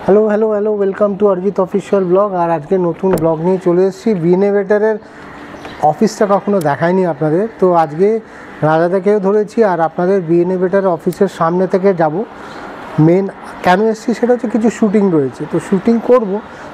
Hello hello hello welcome to Arjit official blog. আর আজকে নতুন blog নিয়ে চলে এসেছি। বিএনএভেটারের অফিসটা কখনো দেখায়নি আপনাদের, তো আজকে রাজাদাকেও ধরেছি আর আপনাদের বিএনএভেটারের অফিসের সামনে থেকে যাব। মেন কেন এসেছি সেটা হচ্ছে কিছু শ্যুটিং রয়েছে, তো শ্যুটিং করব।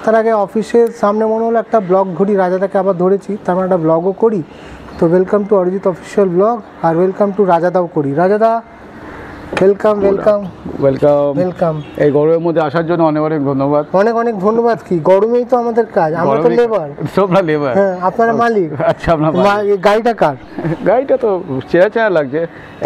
তার আগে অফিসের সামনে মনে হলো একটা ব্লগ ধরি, রাজাদাকে আবার ধরেছি, তার মানে একটা ব্লগও করি। তো welcome to Arjit official blog আর ওয়েলকাম টু রাজাদাও করি। রাজাদা ওয়েলকাম ওয়েলকাম ওয়েলকাম ওয়েলকাম। এই গরমের মধ্যে আসার জন্য অনেক অনেক ধন্যবাদ। অনেক অনেক ধন্যবাদ। কি গরমেই তো আমাদের কাজ, আমরা তো লেবার। তোমরা লেবার? হ্যাঁ, আপনারা মালিক। আচ্ছা, আপনার গাড়িটা কার? গাড়িটা তো চেরা চেরা লাগছে,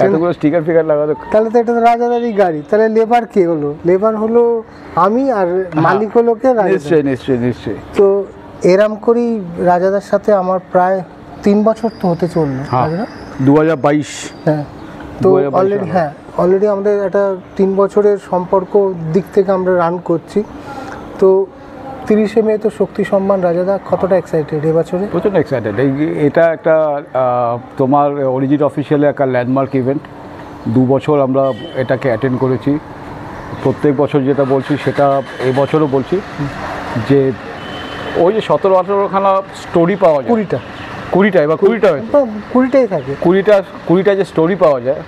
এতগুলো স্টিকার ফিকার লাগানো। তাহলে তো এটা তো রাজাদারই গাড়ি। তাহলে লেবার কে হলো? লেবার হলো আমি, আর মালিক হলো কে? নিশ্চয়ই নিশ্চয়ই নিশ্চয়ই। তো এরম করেই রাজাদার সাথে আমার প্রায় 3 বছর তো হতে চললো। 2022। হ্যাঁ, তো অলরেডি আমাদের একটা 3 বছরের সম্পর্ক দিক থেকে আমরা রান করছি। তো 30শে মে তো শক্তি সম্মান। রাজাদা কতটা এক্সাইটেড এবছরে? প্রচণ্ড এক্সাইটেড। এটা একটা তোমার অরিজিৎ অফিসিয়ালে একটা ল্যান্ডমার্ক ইভেন্ট। 2 বছর আমরা এটাকে অ্যাটেন্ড করেছি। প্রত্যেক বছর যেটা বলছি সেটা এবছরও বলছি, যে ওই যে 17-18খানা স্টোরি পাওয়া যায়। 20টা এবার 20টাই থাকে। 20টা যে স্টোরি পাওয়া যায়,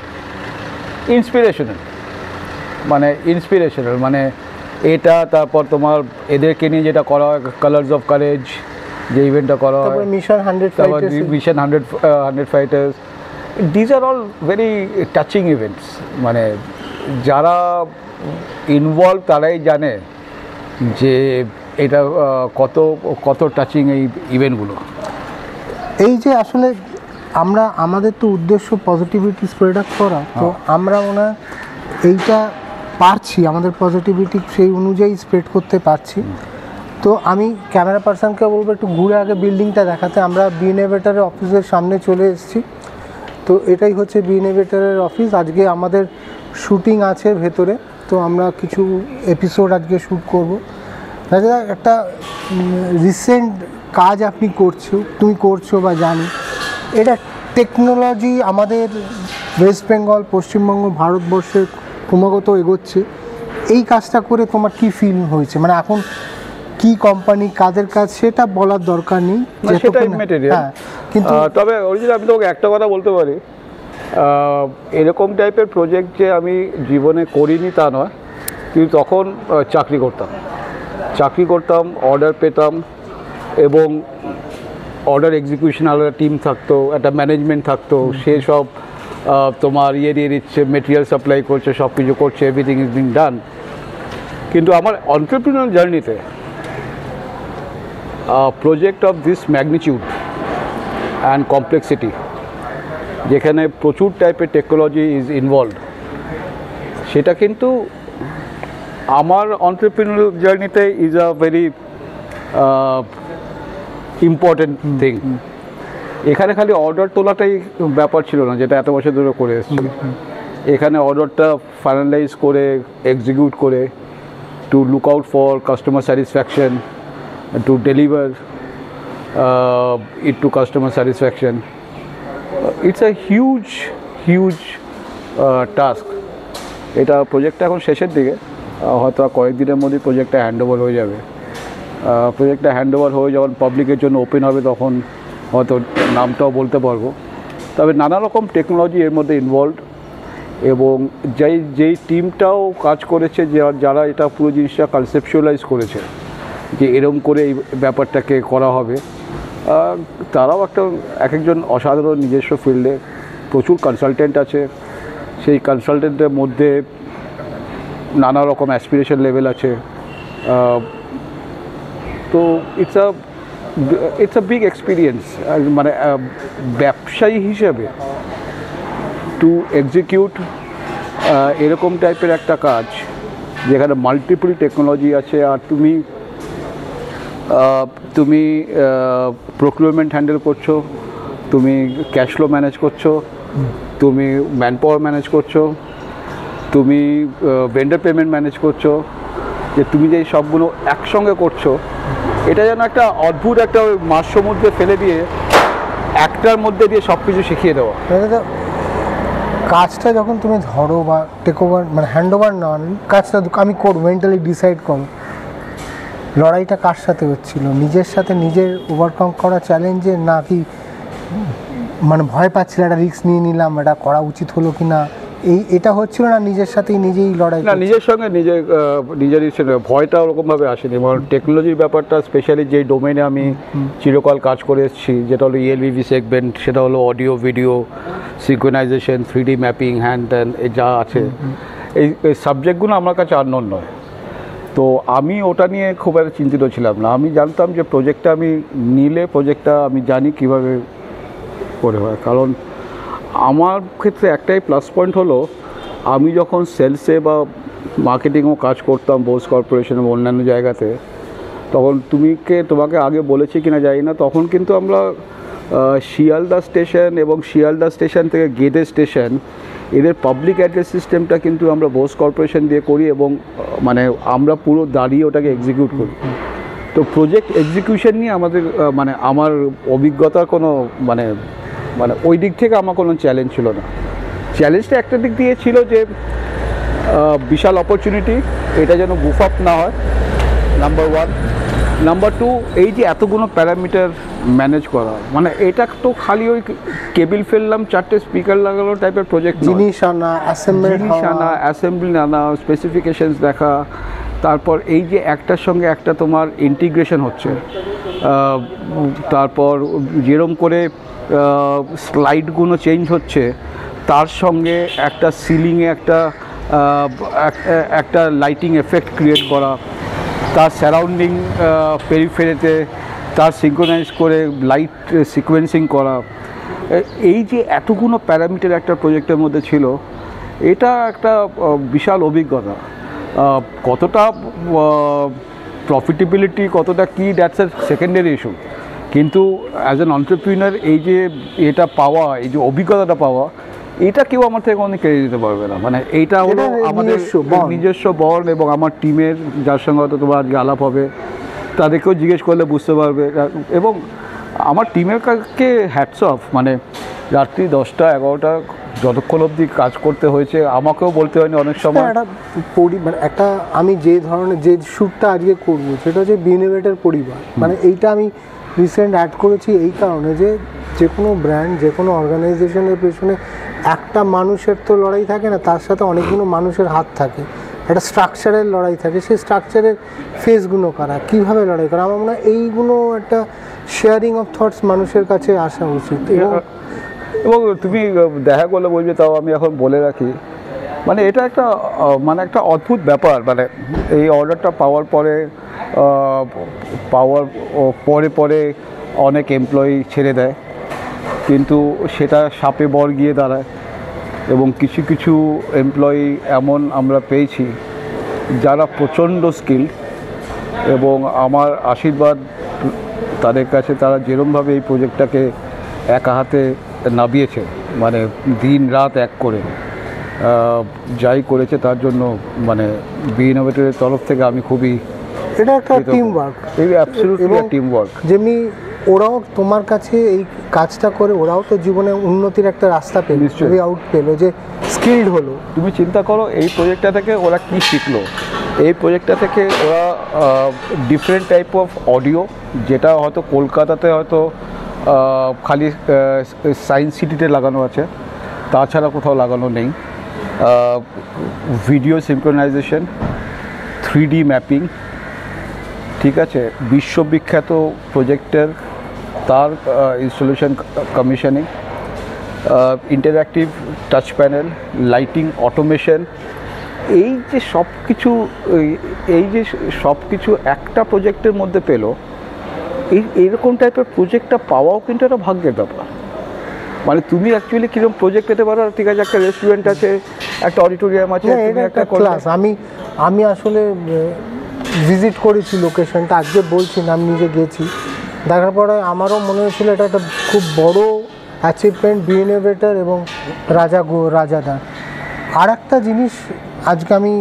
ইন্সপিরেশনাল মানে এটা। তারপর তোমার এদেরকে নিয়ে যেটা করা হয়, কালার্স অফ কারেজ যে ইভেন্টটা করা হয়, mission 100 fighters, these are all very touching events. মানে যারা ইনভলভ তারাই জানে যে এটা কত টাচিং এই ইভেন্টগুলো। এই যে আসলে আমাদের তো উদ্দেশ্য পজিটিভিটি স্প্রেড আপ করা, তো আমরা মনে হয় এইটা পারছি, আমাদের পজিটিভিটি সেই অনুযায়ী স্প্রেড করতে পারছি। তো আমি ক্যামেরা পার্সনকে বলবো একটু ঘুরে আগে বিল্ডিংটা দেখাতে। আমরা বিএনএভেটারের অফিসের সামনে চলে এসেছি। তো এটাই হচ্ছে বিএনএভেটারের অফিস। আজকে আমাদের শ্যুটিং আছে ভেতরে, তো আমরা কিছু এপিসোড আজকে শ্যুট করব। রাজা, একটা রিসেন্ট কাজ তুমি করছো বা জানি, এটা টেকনোলজি আমাদের ওয়েস্ট বেঙ্গল, পশ্চিমবঙ্গ, ভারতবর্ষে ক্রমাগত এগোচ্ছে। এই কাজটা করে তোমার কি ফিল হয়েছে? মানে এখন কি কোম্পানি, কাদের কাজ সেটা বলার দরকার নেই, কিন্তু তবে অরিজিৎ আমি তোকে একটা কথা বলতে পারি, এরকম টাইপের প্রজেক্ট যে আমি জীবনে করিনি তা নয়, কিন্তু তখন চাকরি করতাম, অর্ডার পেতাম, এবং অর্ডার এক্সিকিউশন আলাদা টিম থাকতো, একটা ম্যানেজমেন্ট থাকতো, সে সব তোমার দিয়ে দিচ্ছে, মেটেরিয়াল সাপ্লাই করছে, সব কিছু করছে, এভরিথিং ইজ বিং ডান। কিন্তু আমার এন্টারপ্রেনিউর জার্নিতে project of this magnitude and complexity, যেখানে প্রচুর টাইপের টেকনোলজি ইজ ইনভলভ, সেটা কিন্তু আমার এন্টারপ্রেনিউর জার্নিতে is a very important thing. এখানে খালি অর্ডার তোলাটাই ব্যাপার ছিল না, যেটা এত বছর ধরে করে এসেছি। এখানে অর্ডারটা ফাইনালাইজ করে, এক্সিকিউট করে, to look out for customer satisfaction, to deliver it to customer satisfaction, it's a huge task. এটা প্রজেক্টটা এখন শেষের দিকে, হয়তো কয়েকদিনের মধ্যেই প্রজেক্টটা হ্যান্ডওভার হয়ে যাবে। প্রজেক্টটা হ্যান্ডওভার হয়ে যখন পাবলিকের জন্য ওপেন হবে, তখন হয়তো নামটাও বলতে পারবো। তবে নানা রকম টেকনোলজি এর মধ্যে ইনভলভড, এবং যেই টিমটাও কাজ করেছে, যারা এটা পুরো জিনিসটা কনসেপচুয়ালাইজ করেছে যে এরকম করে এই ব্যাপারটাকে করা হবে, তারাও এক একজন অসাধারণ নিজস্ব ফিল্ডে। প্রচুর কনসালটেন্ট আছে, সেই কনসালটেন্টের মধ্যে নানা রকম অ্যাসপিরেশন লেভেল আছে। তো ইটস আ বিগ এক্সপিরিয়েন্স। মানে ব্যবসায়ী হিসেবে টু এক্সিকিউট এরকম টাইপের একটা কাজ, যেখানে মাল্টিপল টেকনোলজি আছে, আর তুমি প্রক্রিয়রমেন্ট হ্যান্ডেল করছো, তুমি ক্যাশ ফ্লো ম্যানেজ করছো, তুমি ম্যান পাওয়ার ম্যানেজ করছো, তুমি ভেন্ডার পেমেন্ট ম্যানেজ করছো, যে তুমি যে সবগুলো একসঙ্গে করছো, এটা যেন একটা অদ্ভুত একটা মাছ সমুদ্রে ফেলে দিয়ে একটার মধ্যে দিয়ে সব কিছু শিখিয়ে দেওয়া। কাজটা যখন তুমি ধরো বা টেক ওভার, মানে হ্যান্ড ওভার না, কাজটা আমি করবো, মেন্টালি ডিসাইড করো, লড়াইটা কার সাথে হচ্ছিল, নিজের সাথে নিজের ওভারকাম করা চ্যালেঞ্জে, নাকি মানে ভয় পাচ্ছিল একটা রিস্ক নিয়ে নিলাম, এটা করা উচিত হলো কি না, এটা হচ্ছিল না, নিজের সাথেই নিজেই লড়াই না, নিজের সঙ্গে নিজেরই ভয়টা ওরকমভাবে আসেনি। মানে টেকনোলজির ব্যাপারটা, স্পেশালি যে ডোমেনে আমি চিরকাল কাজ করে এসেছি, যেটা হলো ELVV সেগমেন্ট, সেটা হলো audio video synchronisation, 3D mapping, hand ত্যান যা আছে, এই সাবজেক্টগুলো আমার কাছে আননোন নয়। তো আমি ওটা নিয়ে খুব একটা চিন্তিত ছিলাম না। আমি জানতাম যে প্রজেক্টটা আমি নিলে, প্রজেক্টটা আমি জানি কীভাবে করে হয়। কারণ আমার ক্ষেত্রে একটাই প্লাস পয়েন্ট হলো, আমি যখন সেলসে বা মার্কেটিংও কাজ করতাম বোস কর্পোরেশন এবং অন্যান্য জায়গাতে, তখন তোমাকে আগে বলেছি কিনা জানি না, তখন কিন্তু আমরা শিয়ালদা স্টেশন এবং শিয়ালদা স্টেশন থেকে গেদে স্টেশন, এদের পাবলিক অ্যাড্রেস সিস্টেমটা কিন্তু আমরা বোস কর্পোরেশন দিয়ে করি, এবং মানে আমরা পুরো দাঁড়িয়ে ওটাকে এক্সিকিউট করি। তো প্রজেক্ট এক্সিকিউশন নিয়ে আমাদের মানে আমার অভিজ্ঞতার কোনো মানে ওই দিক থেকে আমার কোনো চ্যালেঞ্জ ছিল না। চ্যালেঞ্জটা একটা দিক দিয়ে ছিল যে বিশাল অপরচুনিটি, এটা যেন বুফ আপ না হয়, নাম্বার 1। নাম্বার 2, এই যে এতগুলো প্যারামিটার ম্যানেজ করা, মানে এটা তো খালি ওই কেবিল ফেললাম, 4টে স্পিকার লাগালো টাইপের প্রজেক্ট, জিনিস আনা, অ্যাসেম্বলি আনা, স্পেসিফিকেশনস দেখা, তারপর এই যে একটার সঙ্গে একটা তোমার ইন্টিগ্রেশন হচ্ছে, তারপর যেরম করে স্লাইডগুলো চেঞ্জ হচ্ছে, তার সঙ্গে একটা সিলিংয়ে একটা লাইটিং এফেক্ট ক্রিয়েট করা, তার সারাউন্ডিং পেরিফেরিতে তার সিঙ্ক্রোনাইজ করে লাইট সিকোয়েন্সিং করা, এই যে এতগুলো প্যারামিটার একটা প্রজেক্টের মধ্যে ছিল, এটা একটা বিশাল অভিজ্ঞতা। কতটা প্রফিটেবিলিটি, কতটা কী, দ্যাটস এ সেকেন্ডারি ইস্যু। কিন্তু অ্যাজ অ্যান এন্টারপ্রিনার এই যে এটা পাওয়া, এই যে অভিজ্ঞতাটা পাওয়া, এটা কেউ আমার থেকে অনেক কেড়ে দিতে পারবে না। মানে এইটা হলো আমাদের নিজস্ব বর্ণ, এবং আমার টিমের যার সঙ্গে হয়তো তোমার আজকে আলাপ হবে, তাদেরকেও জিজ্ঞেস করলে বুঝতে পারবে। এবং আমার টিমের কাছে হ্যাটস অফ, মানে রাত্রি 10টা 11টা যতক্ষণ অবধি কাজ করতে হয়েছে, আমাকেও বলতে হয়নি অনেক সময়। একটা আমি যে ধরনের যে শ্যুটটা আজকে করবো, সেটা হচ্ছে বিইনোভেটর পরিবার। মানে এইটা আমি রিসেন্ট অ্যাড করেছি এই কারণে যে কোনো ব্র্যান্ড, যে কোনো অর্গানাইজেশনের পেছনে একটা মানুষের তো লড়াই থাকে না, তার সাথে অনেকগুলো মানুষের হাত থাকে, একটা স্ট্রাকচারের লড়াই থাকে। সেই স্ট্রাকচারের ফেসগুলো কারা, কীভাবে লড়াই করা, আমার মনে হয় এইগুলো একটা শেয়ারিং অফ থটস মানুষের কাছে আসা উচিত। এবং তুমি দেখা করলে বলবে, তাও আমি এখন বলে রাখি, মানে এটা একটা অদ্ভুত ব্যাপার। মানে এই অর্ডারটা পাওয়ার পরে অনেক এমপ্লয়ি ছেড়ে দেয়, কিন্তু সেটা সাপে বর গিয়ে দাঁড়ায়। এবং কিছু এমপ্লয়ি এমন আমরা পেয়েছি যারা প্রচণ্ড স্কিল্ড, এবং আমার আশীর্বাদ তাদের কাছে, তারা যেরমভাবে এই প্রজেক্টটাকে একা হাতে নামিয়েছে, মানে দিন রাত এক করে যাই করেছে, তার জন্য মানে বিইনোভেটরের তরফ থেকে আমি খুবই, এটা একটা team work, absolutely team work. যেমনি ওরাও তোমার কাছে এই কাজটা করে, ওরাও তো জীবনে উন্নতির একটা রাস্তা পেল, ওই আউট পেলো, যে স্কিল্ড হলো। তুমি চিন্তা করো, এই প্রজেক্টটা থেকে ওরা কী শিখলো। এই প্রজেক্টটা থেকে ওরা ডিফারেন্ট টাইপ অফ অডিও, যেটা হয়তো কলকাতাতে হয়তো খালি সায়েন্স সিটিতে লাগানো আছে, তাছাড়া কোথাও লাগানো নেই। ভিডিও সিনক্রোনাইজেশন, 3D ম্যাপিং, ঠিক আছে, বিশ্ববিখ্যাত প্রজেক্টের তার installation commissioning, interactive touch panel, lighting, automation, এই যে সব কিছু একটা প্রজেক্টের মধ্যে পেলো। এইরকম টাইপের প্রজেক্টটা পাওয়াও কিন্তু একটা ভাগ্যের ব্যাপার। মানে তুমি অ্যাকচুয়ালি কীরকম প্রজেক্ট পেতে পারো, ঠিক আছে, একটা রেস্টুরেন্ট আছে, একটা অডিটোরিয়াম আছে, একটা ক্লাস। আমি আসলে ভিজিট করেছি লোকেশনটা, আজকে বলছি না, আমি নিজে গেছি, দেখার পরে আমারও মনে হয়েছিল এটা একটা খুব বড় অ্যাচিভমেন্ট বিইনোভেটর এবং রাজাদার। আর একটা জিনিস আজকে আমি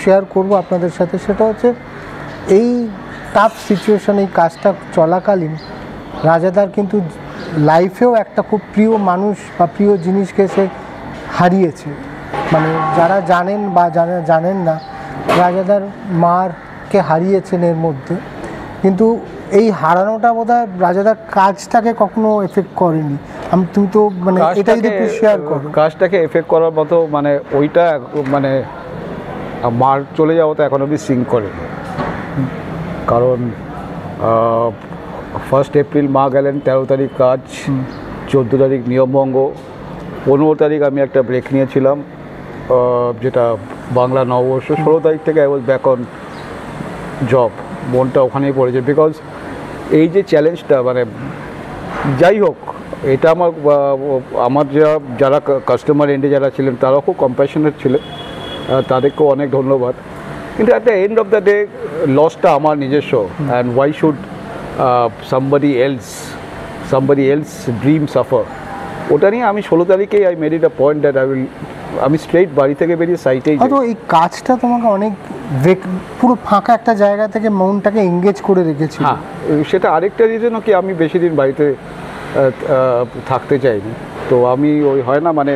শেয়ার করব আপনাদের সাথে, সেটা হচ্ছে এই টাফ সিচুয়েশন, এই কাজটা চলাকালীন রাজাদার কিন্তু লাইফেও একটা খুব প্রিয় মানুষ বা প্রিয় জিনিসকে সে হারিয়েছে। মানে যারা জানেন বা জানেন না, রাজাদার মারকে হারিয়েছেন এর মধ্যে। কিন্তু এই হারানোটা বোধহয় রাজাদার কাজটাকে কখনো এফেক্ট করেনি। তুমি তো মানে এটা যদি একটু শেয়ার করো। কাজটাকে এফেক্ট করার মতো মানে ওইটা মানে মার চলে যাওয়া তো এখন অবধি সিঙ্ক করেনি, কারণ 1 এপ্রিল মা গেলেন, 13 তারিখ কাজ, 14 তারিখ নিয়মভঙ্গ, 15 তারিখ আমি একটা ব্রেক নিয়েছিলাম যেটা বাংলা নববর্ষ, 16 তারিখ থেকে I was back on job. মনটা ওখানেই পড়েছে, বিকজ এই যে চ্যালেঞ্জটা মানে যাই হোক, এটা আমার যারা কাস্টমার এন্ডে যারা ছিলেন তারাও খুব কম্প্যাশনেট ছিলেন, তাদেরকেও অনেক ধন্যবাদ। কিন্তু একটা এন্ড অফ দ্য ডে লসটা আমার নিজস্ব, and why should somebody else dream suffer। ওটা নিয়ে আমি 16 তারিখেই I made it a point that আমি স্ট্রেট বাড়ি থেকে বেরিয়ে সাইটেই হয়তো এই কাজটা তোমাকে অনেক পুরো ফাঁকা একটা জায়গা থেকে মনটাকে এঙ্গেজ করে রেখেছিল। হ্যাঁ, সেটা আরেকটা রিজনও কি, আমি বেশি দিন বাড়িতে থাকতে চাইনি, তো আমি ওই হয় না মানে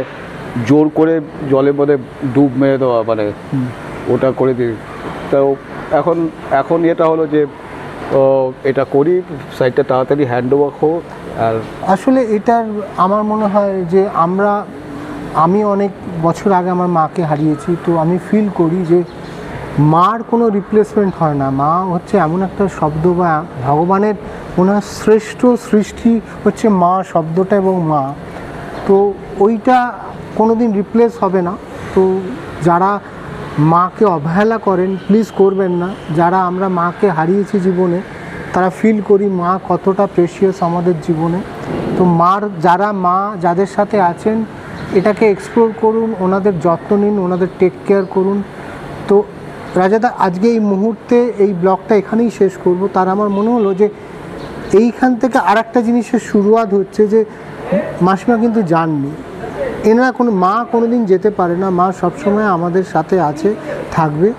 জোর করে জলের মধ্যে ডুব মেরে দেওয়া, মানে ওটা করে দিই। তো এখন এটা হলো যে এটা করি, সাইটটা তাড়াতাড়ি হ্যান্ড ওভার হোক। আর আসলে এটার আমার মনে হয় যে আমি অনেক বছর আগে আমার মাকে হারিয়েছি, তো আমি ফিল করি যে মার কোনো রিপ্লেসমেন্ট হয় না। মা হচ্ছে এমন একটা শব্দ, বা ভগবানের ওনার শ্রেষ্ঠ সৃষ্টি হচ্ছে মা শব্দটা এবং মা, তো ওইটা কোনো দিন রিপ্লেস হবে না। তো যারা মাকে অবহেলা করেন প্লিজ করবেন না। যারা আমরা মাকে হারিয়েছি জীবনে তারা ফিল করি মা কতটা প্রেশিয়াস আমাদের জীবনে। তো মা যাদের সাথে আছেন এটাকে এক্সপ্লোর করুন, ওনাদের যত্ন নিন, ওনাদের টেক কেয়ার করুন। তো রাজাদা, আজকে এই মুহূর্তে এই ব্লগটা এখানেই শেষ করব। তার আমার মনে হলো যে এইখান থেকে আর একটা জিনিসের শুরুয়াত হচ্ছে যে মাসিমা কিন্তু যাননি, এনারা কোনো দিন যেতে পারে না, মা সবসময় আমাদের সাথে আছে, থাকবে।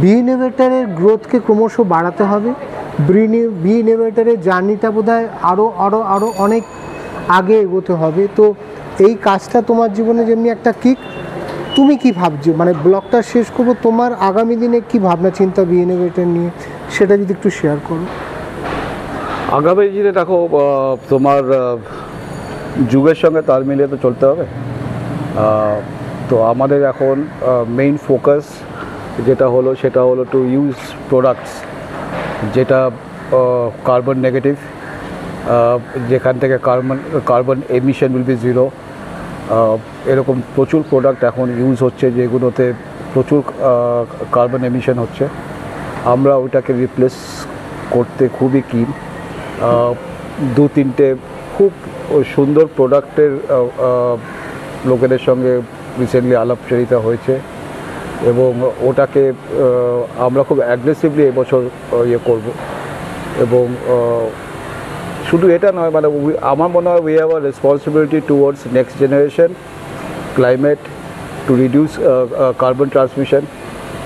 বি ইনোভেটরের গ্রোথকে ক্রমশ বাড়াতে হবে। বি ইনোভেটরের জার্নিটা বোধহয় আরও অনেক আগে এগোতে হবে। তো এই কাজটা তোমার জীবনে যেমনি একটা কিক, তুমি কি ভাবছো, মানে ব্লগটা শেষ করবো, তোমার আগামী দিনে কি ভাবনা চিন্তা বি ইনোভেটর নিয়ে, সেটা যদি একটু শেয়ার করো। আগামী দিনে দেখো, তোমার যুগের সঙ্গে তাল মিলিয়ে তো চলতে হবে। তো আমাদের এখন মেইন ফোকাস সেটা হলো টু ইউজ প্রোডাক্টস যেটা কার্বন নেগেটিভ, যেখান থেকে কার্বন এমিশন উইল বি 0। এরকম প্রচুর প্রোডাক্ট এখন ইউজ হচ্ছে যেগুলোতে প্রচুর কার্বন এমিশন হচ্ছে। আমরা ওইটাকে রিপ্লেস করতে খুবই কিন। 2-3টে খুব সুন্দর প্রোডাক্টের লোকেদের সঙ্গে রিসেন্টলি আলাপচারিতা হয়েছে, এবং ওটাকে আমরা খুব অ্যাগ্রেসিভলি এবছর করব। এবং শুধু এটা নয়, মানে আমার মনে হয় we have a responsibility towards next generation, climate, to reduce carbon transmission.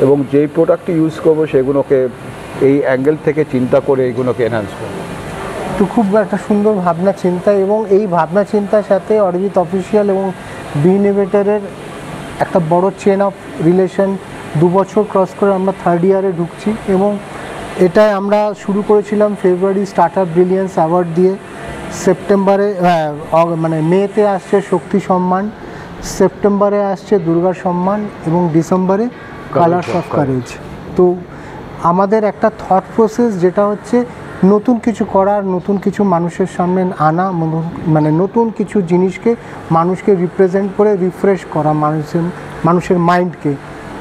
এবং যেই প্রোডাক্টটি ইউজ করবো সেগুলোকে এই অ্যাঙ্গেল থেকে চিন্তা করে এইগুলোকে এনহ্যান্স করবো। তো খুব একটা সুন্দর ভাবনা চিন্তা, এবং এই ভাবনা চিন্তার সাথে অরিজিৎ অফিসিয়াল এবং বি ইনোভেটরের একটা বড় চেন অফ রিলেশন। 2 বছর ক্রস করে আমরা 3rd ইয়ারে ঢুকছি, এবং এটাই আমরা শুরু করেছিলাম ফেব্রুয়ারি স্টার্টআপ ব্রিলিয়েন্স অ্যাওয়ার্ড দিয়ে। সেপ্টেম্বরে মানে মেতে আসছে শক্তি সম্মান, সেপ্টেম্বরে আসছে দুর্গা সম্মান, এবং ডিসেম্বরে কালার্স অফ কারেজ। তো আমাদের একটা থট প্রসেস যেটা হচ্ছে নতুন কিছু করার, নতুন কিছু মানুষের সামনে আনা, মানে নতুন কিছু জিনিসকে মানুষকে রিপ্রেজেন্ট করে রিফ্রেশ করা মানুষের মাইন্ডকে।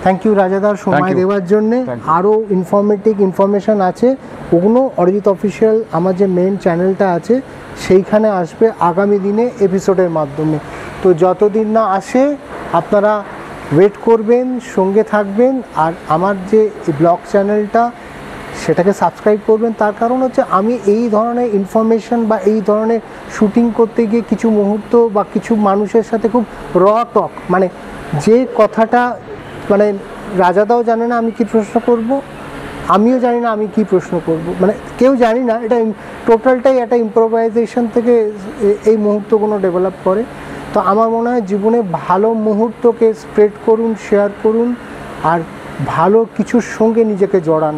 থ্যাংক ইউ রাজাদার সময় দেওয়ার জন্যে। আরও ইনফরমেশন আছে, ওগুলো অরিজিৎ অফিসিয়াল আমার যে মেন চ্যানেলটা আছে সেইখানে আসবে আগামী দিনে এপিসোডের মাধ্যমে। তো যতদিন না আসে আপনারা ওয়েট করবেন, সঙ্গে থাকবেন। আর আমার যে ব্লগ চ্যানেলটা সেটাকে সাবস্ক্রাইব করবেন। তার কারণ হচ্ছে আমি এই ধরনের ইনফরমেশন বা এই ধরনের শুটিং করতে গিয়ে কিছু মুহূর্ত বা কিছু মানুষের সাথে খুব টক, মানে যে কথাটা মানে রাজাদাও জানে না আমি কি প্রশ্ন করব, আমিও জানি না আমি কি প্রশ্ন করব, মানে কেউ জানি না। এটা টোটালটাই একটা ইম্প্রোভাইজেশন থেকে এই মুহূর্তগুলো ডেভেলপ করে। তো আমার মনে হয় জীবনে ভালো মুহূর্তকে স্প্রেড করুন, শেয়ার করুন, আর ভালো কিছুর সঙ্গে নিজেকে জড়ান।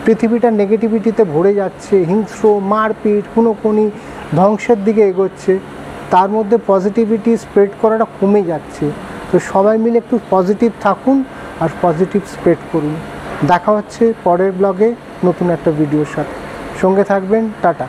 পৃথিবীটা নেগেটিভিটিতে ভরে যাচ্ছে, হিংস্র, মারপিট, খুনোখুনি, ধ্বংসের দিকে এগোচ্ছে, তার মধ্যে পজিটিভিটি স্প্রেড করাটা কমে যাচ্ছে। তো সবাই মিলে একটু পজিটিভ থাকুন আর পজিটিভ স্প্রেড করুন। দেখা হচ্ছে পরের ব্লগে নতুন একটা ভিডিওর সাথে। সঙ্গে থাকবেন। টাটা।